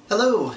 Hello!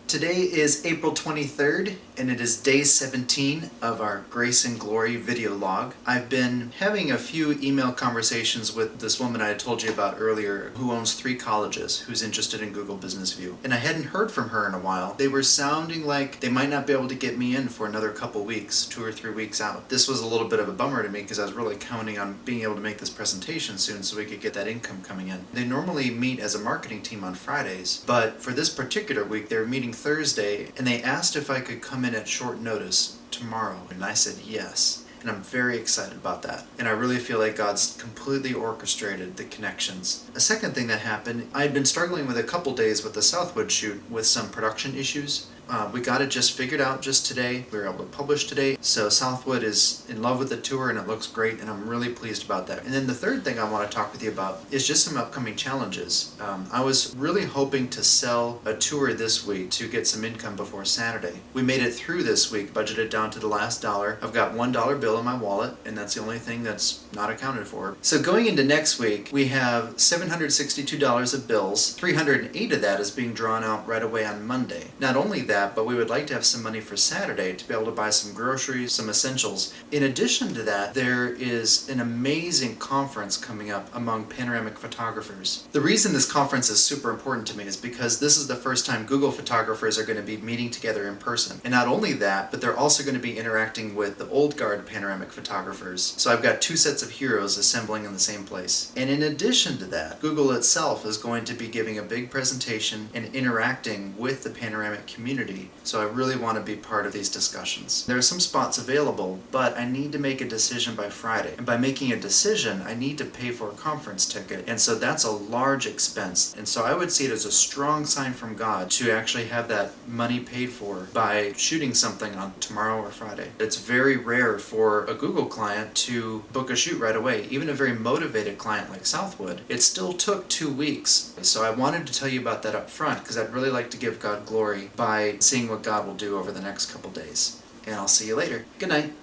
Today is April 23rd and it is day 17 of our Grace and Glory video log. I've been having a few email conversations with this woman I had told you about earlier who owns 3 colleges, who's interested in Google Business View. And I hadn't heard from her in a while. They were sounding like they might not be able to get me in for another couple weeks, 2 or 3 weeks out. This was a little bit of a bummer to me because I was really counting on being able to make this presentation soon so we could get that income coming in. They normally meet as a marketing team on Fridays, but for this particular week they were meeting Thursday, and they asked if I could come in at short notice tomorrow, and I said yes. And I'm very excited about that. And I really feel like God's completely orchestrated the connections. A second thing that happened, I had been struggling with a couple days with the Southwood shoot with some production issues. We got it just figured out just today. We were able to publish today. So Southwood is in love with the tour and it looks great, and I'm really pleased about that. And then the third thing I want to talk with you about is just some upcoming challenges. I was really hoping to sell a tour this week to get some income before Saturday. We made it through this week, budgeted down to the last dollar. I've got $1 bill in my wallet, and that's the only thing that's not accounted for. So going into next week, we have $762 of bills. $308 of that is being drawn out right away on Monday. Not only that, but we would like to have some money for Saturday to be able to buy some groceries, some essentials. In addition to that, there is an amazing conference coming up among panoramic photographers. The reason this conference is super important to me is because this is the first time Google photographers are going to be meeting together in person. And not only that, but they're also going to be interacting with the old guard panoramic photographers. So I've got 2 sets of heroes assembling in the same place. And in addition to that, Google itself is going to be giving a big presentation and interacting with the panoramic community. So I really want to be part of these discussions. There are some spots available, but I need to make a decision by Friday. And by making a decision, I need to pay for a conference ticket. And so that's a large expense. And so I would see it as a strong sign from God to actually have that money paid for by shooting something on tomorrow or Friday. It's very rare for a Google client to book a shoot right away. Even a very motivated client like Southwood, it still took 2 weeks. So I wanted to tell you about that up front because I'd really like to give God glory by seeing what God will do over the next couple days. And I'll see you later. Good night.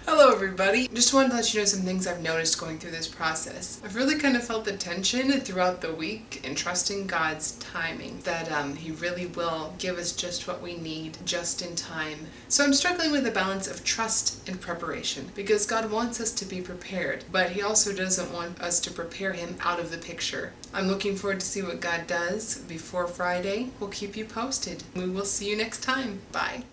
Hello everybody! Just wanted to let you know some things I've noticed going through this process. I've really kind of felt the tension throughout the week and trusting God's timing, that He really will give us just what we need, just in time. So I'm struggling with a balance of trust and preparation, because God wants us to be prepared, but He also doesn't want us to prepare Him out of the picture. I'm looking forward to see what God does before Friday. We'll keep you posted. We will see you next time. Bye!